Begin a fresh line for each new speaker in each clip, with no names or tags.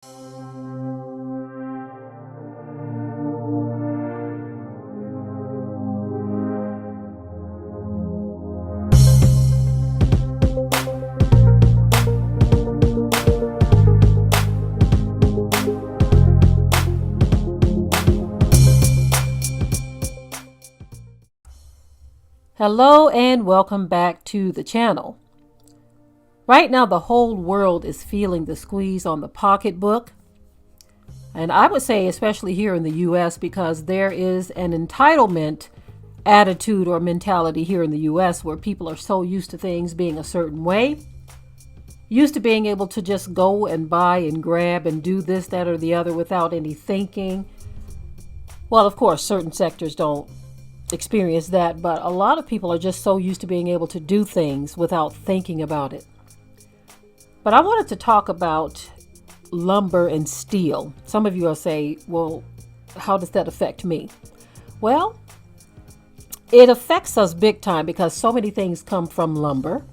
Hello and welcome back to the channel. Right now, the whole world is feeling the squeeze on the pocketbook. And I would say, especially here in the US, because there is an entitlement attitude or mentality here in the US where people are so used to things being a certain way, used to being able to just go and buy and grab and do this, that, or the other without any thinking. Well, of course, certain sectors don't experience that, but a lot of people are just so used to being able to do things without thinking about it. But I wanted to talk about lumber and steel. Some of you will say, well, how does that affect me? Well, it affects us big time because so many things come from lumber.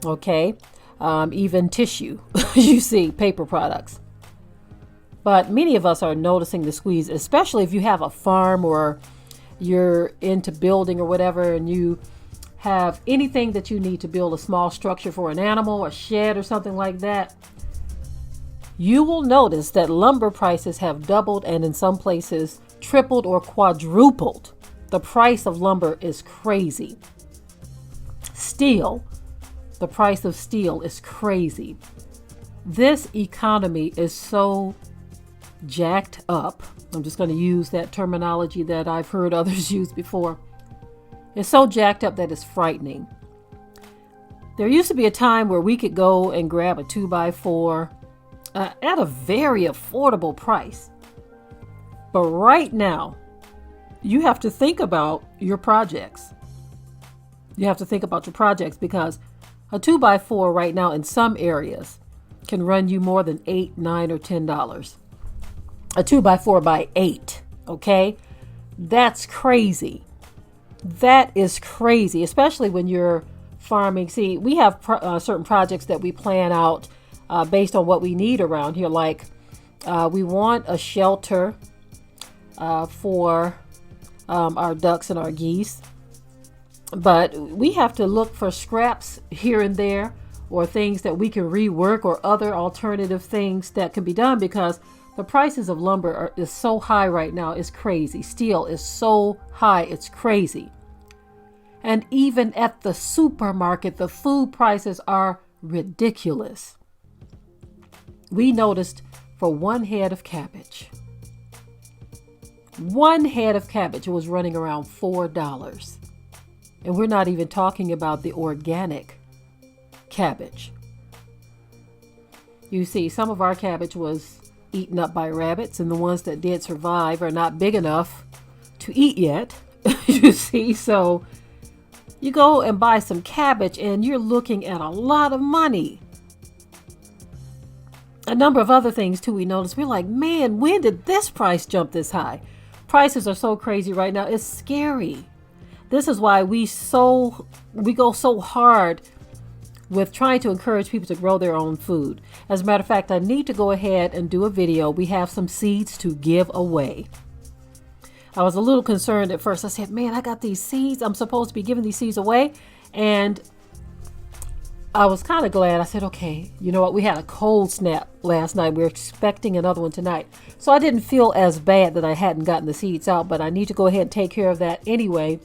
Okay. Even tissue, you see, paper products. But many of us are noticing the squeeze, especially if you have a farm or you're into building or whatever, and you have anything that you need to build a small structure for an animal, a shed or something like that. You will notice that lumber prices have doubled and in some places tripled or quadrupled. The price of lumber is crazy. Steel, the price of steel is crazy. This economy is so jacked up. I'm just going to use that terminology that I've heard others use before. It's so jacked up that it's frightening. There used to be a time where we could go and grab a 2x4 at a very affordable price. But right now, you have to think about your projects. You have to think about your projects because a 2x4 right now in some areas can run you more than $8, $9, or $10. A 2x4x8, okay? That's crazy. That is crazy, especially when you're farming. See, we have certain projects that we plan out based on what we need around here. Like we want a shelter for our ducks and our geese. But we have to look for scraps here and there or things that we can rework or other alternative things that can be done because the prices of lumber is so high right now. It's crazy. Steel is so high. It's crazy. And even at the supermarket, the food prices are ridiculous. We noticed for one head of cabbage, it was running around $4. And we're not even talking about the organic cabbage. You see, some of our cabbage was eaten up by rabbits, and the ones that did survive are not big enough to eat yet. You see, so you go and buy some cabbage and you're looking at a lot of money. A number of other things too we noticed. We're like, man, when did this price jump this high? Prices are so crazy right now. It's scary. This is why we go so hard with trying to encourage people to grow their own food. As a matter of fact, I need to go ahead and do a video. We have some seeds to give away. I was a little concerned at first. I said, man, I got these seeds. I'm supposed to be giving these seeds away. And I was kind of glad. I said, okay, you know what? We had a cold snap last night. We're expecting another one tonight. So I didn't feel as bad that I hadn't gotten the seeds out, but I need to go ahead and take care of that anyway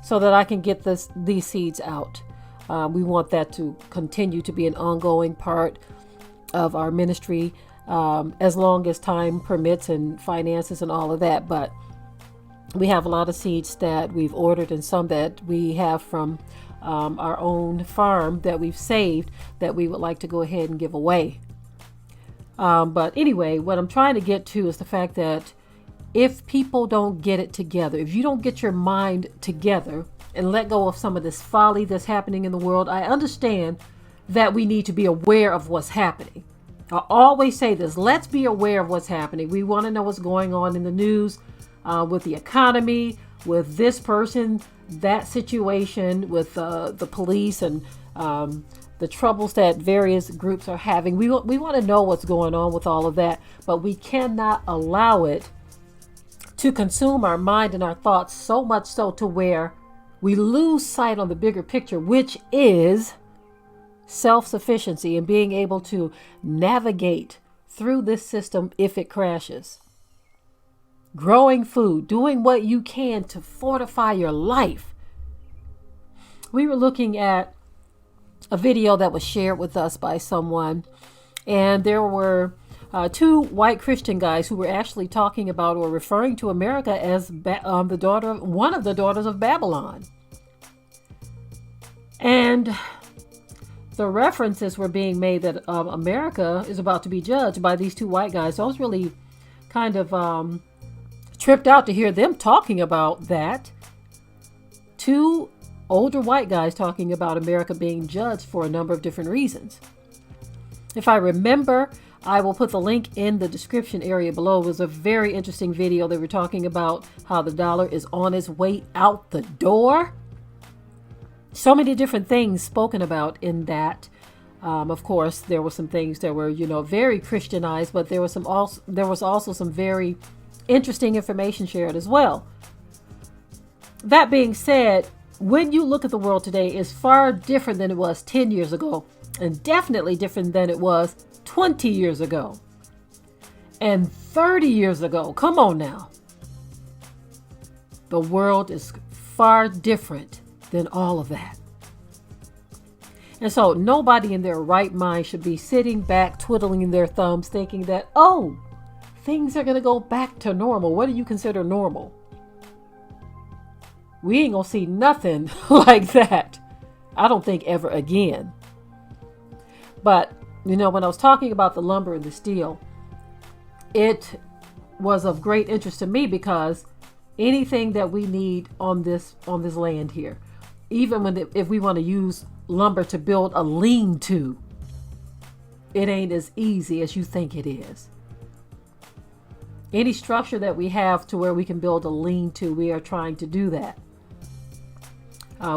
so that I can get these seeds out. We want that to continue to be an ongoing part of our ministry as long as time permits and finances and all of that. But we have a lot of seeds that we've ordered and some that we have from our own farm that we've saved that we would like to go ahead and give away. But anyway, what I'm trying to get to is the fact that if people don't get it together, if you don't get your mind together and let go of some of this folly that's happening in the world, I understand that we need to be aware of what's happening. I always say this, let's be aware of what's happening. We want to know what's going on in the news, with the economy, with this person, that situation, with the police and the troubles that various groups are having. We want to know what's going on with all of that, but we cannot allow it to consume our mind and our thoughts so much so to where we lose sight on the bigger picture, which is self-sufficiency and being able to navigate through this system if it crashes. Growing food, doing what you can to fortify your life. We were looking at a video that was shared with us by someone, and there were two white Christian guys who were actually talking about or referring to America as one of the daughters of Babylon. And the references were being made that America is about to be judged by these two white guys. So I was really kind of tripped out to hear them talking about that. Two older white guys talking about America being judged for a number of different reasons. If I remember, I will put the link in the description area below. It was a very interesting video. They were talking about how the dollar is on its way out the door. So many different things spoken about in that. Of course, there were some things that were, very Christianized, but there was also some very interesting information shared as well. That being said, when you look at the world today, it's far different than it was 10 years ago, and definitely different than it was 20 years ago and 30 years ago. Come on now. The world is far different than all of that. And so nobody in their right mind should be sitting back, twiddling their thumbs, thinking that, oh, things are going to go back to normal. What do you consider normal? We ain't going to see nothing like that. I don't think ever again. But, when I was talking about the lumber and the steel, it was of great interest to me because anything that we need on this land here, even if we want to use lumber to build a lean-to, it ain't as easy as you think it is. Any structure that we have to where we can build a lean-to, we are trying to do that.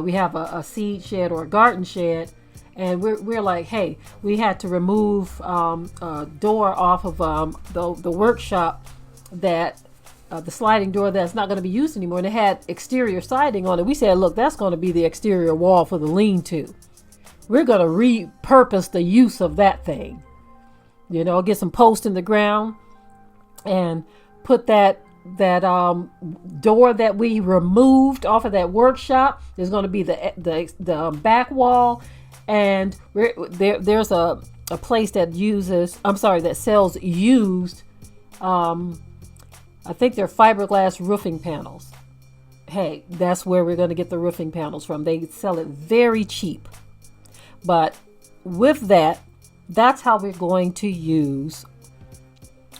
We have a seed shed or a garden shed, and we're like, hey, we had to remove a door off of the workshop, that the sliding door that's not going to be used anymore, and it had exterior siding on it. We said, look, that's going to be the exterior wall for the lean-to. We're going to repurpose the use of that thing. Get some posts in the ground and put that door that we removed off of that workshop is going to be the back wall. And there's a place that sells used, I think they're fiberglass roofing panels. Hey, that's where we're going to get the roofing panels from. They sell it very cheap. But with that's how we're going to use,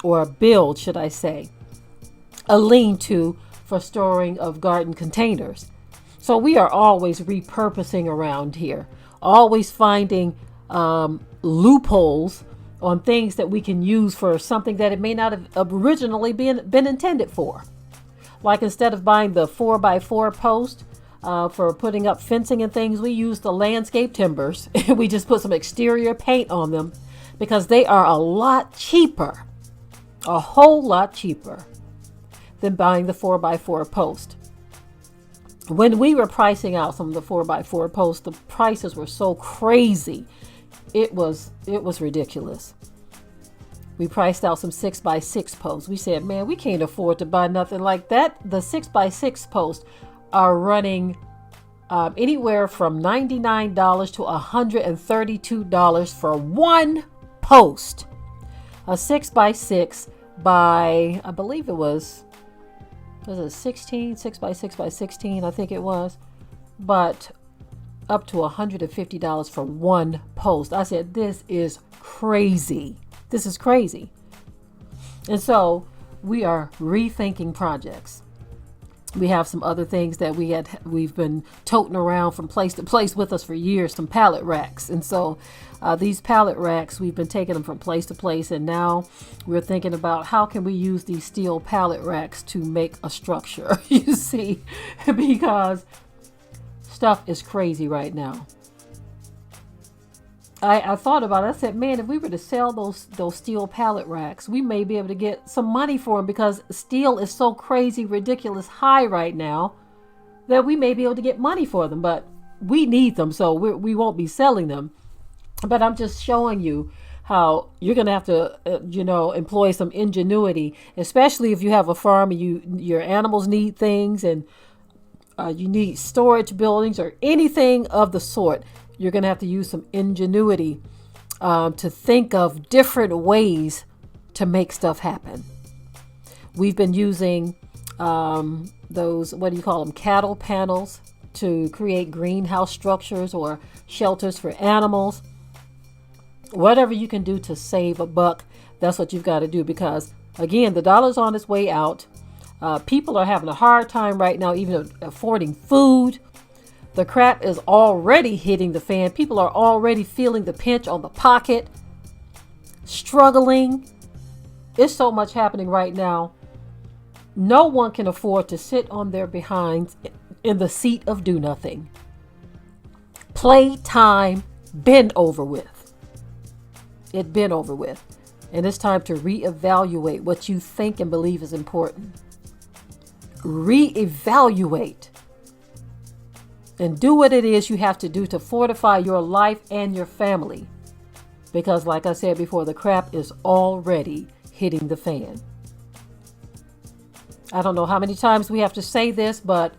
or build, should I say, a lean-to for storing of garden containers. So we are always repurposing around here, always finding loopholes on things that we can use for something that it may not have originally been intended for. Like instead of buying the 4x4 post for putting up fencing and things, we use the landscape timbers and we just put some exterior paint on them because they are a lot cheaper, a whole lot cheaper than buying the 4x4 post. When we were pricing out some of the 4x4 posts, the prices were so crazy. It was ridiculous. We priced out some 6x6 posts. We said, man, we can't afford to buy nothing like that. The 6x6 posts are running anywhere from $99 to $132 for one post. A 6x6 by, I believe it was it 16? 6x6 by 16, I think it was. But up to $150 for one post. I said, this is crazy. This is crazy. And so we are rethinking projects. We have some other things that we've been toting around from place to place with us for years, some pallet racks. And so these pallet racks, we've been taking them from place to place. And now we're thinking about how can we use these steel pallet racks to make a structure, you see, because stuff is crazy right now. I thought about it. I said, man, if we were to sell those steel pallet racks, we may be able to get some money for them, because steel is so crazy, ridiculous high right now that we may be able to get money for them. But we need them, so we won't be selling them. But I'm just showing you how you're going to have to, employ some ingenuity, especially if you have a farm and your animals need things, and you need storage buildings or anything of the sort. You're going to have to use some ingenuity to think of different ways to make stuff happen. We've been using those, what do you call them, cattle panels to create greenhouse structures or shelters for animals. Whatever you can do to save a buck, that's what you've got to do, because, again, the dollar's on its way out. People are having a hard time right now even affording food. The crap is already hitting the fan. People are already feeling the pinch on the pocket, struggling. It's so much happening right now. No one can afford to sit on their behinds in the seat of do nothing. Playtime been over with. It been over with. And it's time to reevaluate what you think and believe is important. Reevaluate. And do what it is you have to do to fortify your life and your family. Because, like I said before, the crap is already hitting the fan. I don't know how many times we have to say this, but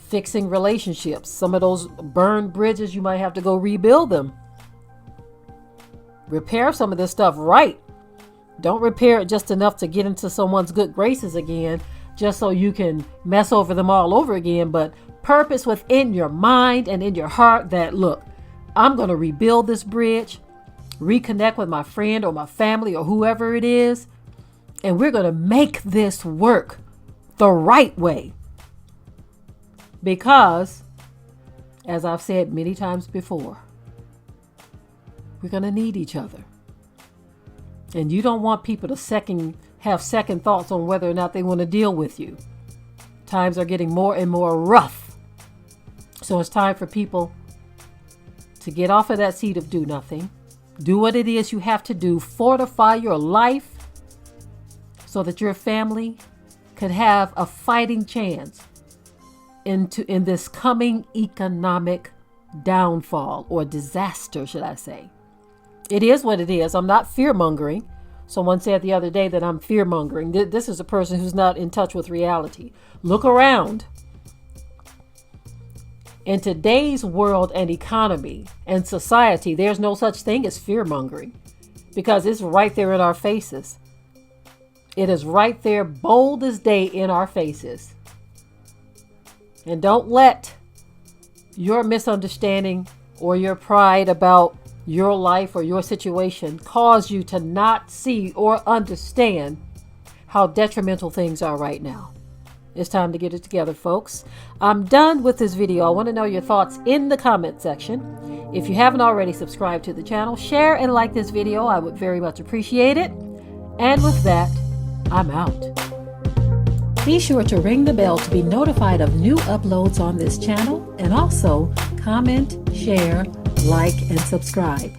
fixing relationships. Some of those burned bridges, you might have to go rebuild them. Repair some of this stuff right. Don't repair it just enough to get into someone's good graces again, just so you can mess over them all over again. But purpose within your mind and in your heart that, look, I'm going to rebuild this bridge, reconnect with my friend or my family or whoever it is, and we're going to make this work the right way. Because, as I've said many times before, we're going to need each other. And you don't want people to have second thoughts on whether or not they want to deal with you. Times are getting more and more rough. So it's time for people to get off of that seat of do nothing. Do what it is you have to do. Fortify your life so that your family could have a fighting chance in this coming economic downfall, or disaster, should I say. It is what it is. I'm not fear-mongering. Someone said the other day that I'm fear-mongering. This is a person who's not in touch with reality. Look around. In today's world and economy and society, there's no such thing as fear-mongering, because it's right there in our faces. It is right there, bold as day, in our faces. And don't let your misunderstanding or your pride about your life or your situation cause you to not see or understand how detrimental things are right now. It's time to get it together, folks. I'm done with this video. I want to know your thoughts in the comment section. If you haven't already subscribed to the channel, share and like this video. I would very much appreciate it. And with that, I'm out. Be sure to ring the bell to be notified of new uploads on this channel, and also comment, share, like, and subscribe.